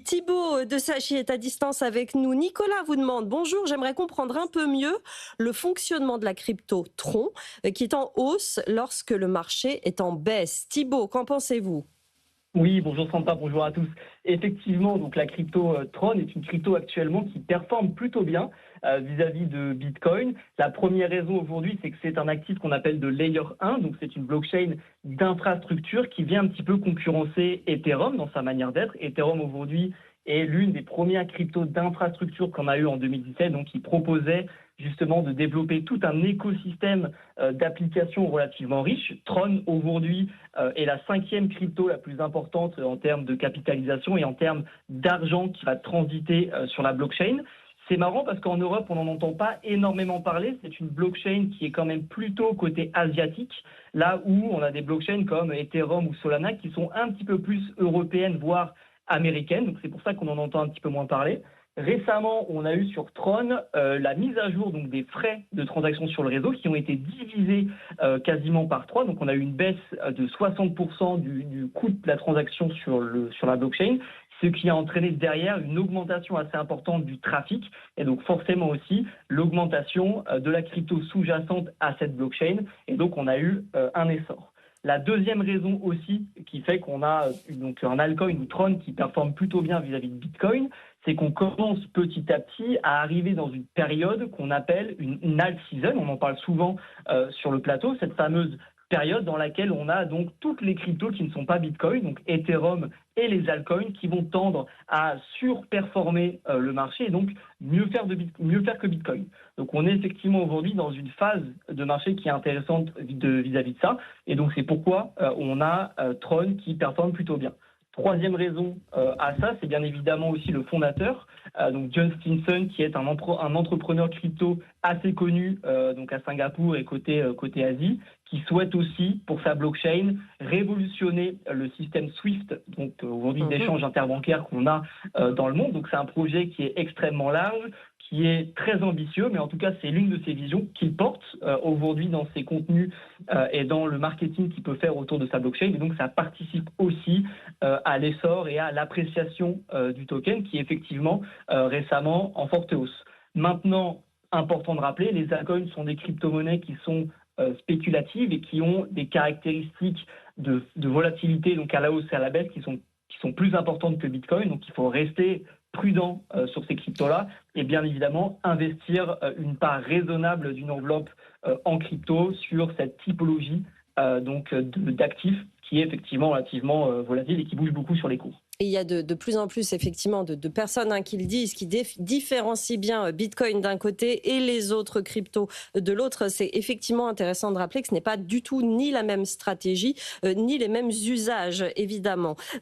Thibaut de Sachi est à distance avec nous. Nicolas vous demande: bonjour, j'aimerais comprendre un peu mieux le fonctionnement de la crypto Tron qui est en hausse lorsque le marché est en baisse. Thibaut, qu'en pensez-vous? Oui, bonjour Santa, bonjour à tous. Effectivement, donc la crypto Tron est une crypto actuellement qui performe plutôt bien vis-à-vis de Bitcoin. La première raison aujourd'hui, c'est que c'est un actif qu'on appelle de Layer 1, donc c'est une blockchain d'infrastructure qui vient un petit peu concurrencer Ethereum dans sa manière d'être. Ethereum aujourd'hui est l'une des premières cryptos d'infrastructure qu'on a eu en 2017, donc qui proposait justement de développer tout un écosystème d'applications relativement riche. Tron aujourd'hui est la cinquième crypto la plus importante en termes de capitalisation et en termes d'argent qui va transiter sur la blockchain. C'est marrant parce qu'en Europe, on n'en entend pas énormément parler. C'est une blockchain qui est quand même plutôt côté asiatique, là où on a des blockchains comme Ethereum ou Solana qui sont un petit peu plus européennes, voire américaines. Donc c'est pour ça qu'on en entend un petit peu moins parler. Récemment, on a eu sur Tron la mise à jour donc, des frais de transaction sur le réseau qui ont été divisés quasiment par 3. Donc on a eu une baisse de 60% du coût de la transaction sur la blockchain, ce qui a entraîné derrière une augmentation assez importante du trafic et donc forcément aussi l'augmentation de la crypto sous-jacente à cette blockchain. Et donc on a eu un essor. La deuxième raison aussi qui fait qu'on a donc un altcoin ou Tron qui performe plutôt bien vis-à-vis de Bitcoin, c'est qu'on commence petit à petit à arriver dans une période qu'on appelle une alt season. On en parle souvent sur le plateau, cette fameuse période dans laquelle on a donc toutes les cryptos qui ne sont pas Bitcoin, donc Ethereum et les altcoins qui vont tendre à surperformer le marché et donc mieux faire que Bitcoin. Donc on est effectivement aujourd'hui dans une phase de marché qui est intéressante vis-à-vis de ça et donc c'est pourquoi on a Tron qui performe plutôt bien. Troisième raison à ça, c'est bien évidemment aussi le fondateur, donc John Stinson, qui est un entrepreneur crypto assez connu donc à Singapour et côté Asie, qui souhaite aussi, pour sa blockchain, révolutionner le système SWIFT, donc aujourd'hui d'échange interbancaire qu'on a dans le monde. Donc c'est un projet qui est extrêmement large, qui est très ambitieux, mais en tout cas, c'est l'une de ses visions qu'il porte aujourd'hui dans ses contenus et dans le marketing qu'il peut faire autour de sa blockchain. Et donc, ça participe aussi à l'essor et à l'appréciation du token qui est effectivement récemment en forte hausse. Maintenant, important de rappeler, les altcoins sont des crypto-monnaies qui sont spéculatives et qui ont des caractéristiques de volatilité, donc à la hausse et à la baisse, qui sont plus importantes que Bitcoin. Donc, il faut rester prudent sur ces cryptos-là et bien évidemment investir une part raisonnable d'une enveloppe en crypto sur cette typologie d'actifs qui est effectivement relativement volatile et qui bouge beaucoup sur les cours. Et il y a de plus en plus effectivement de personnes qui le disent, qui différencient bien Bitcoin d'un côté et les autres cryptos de l'autre. C'est effectivement intéressant de rappeler que ce n'est pas du tout ni la même stratégie, ni les mêmes usages, évidemment.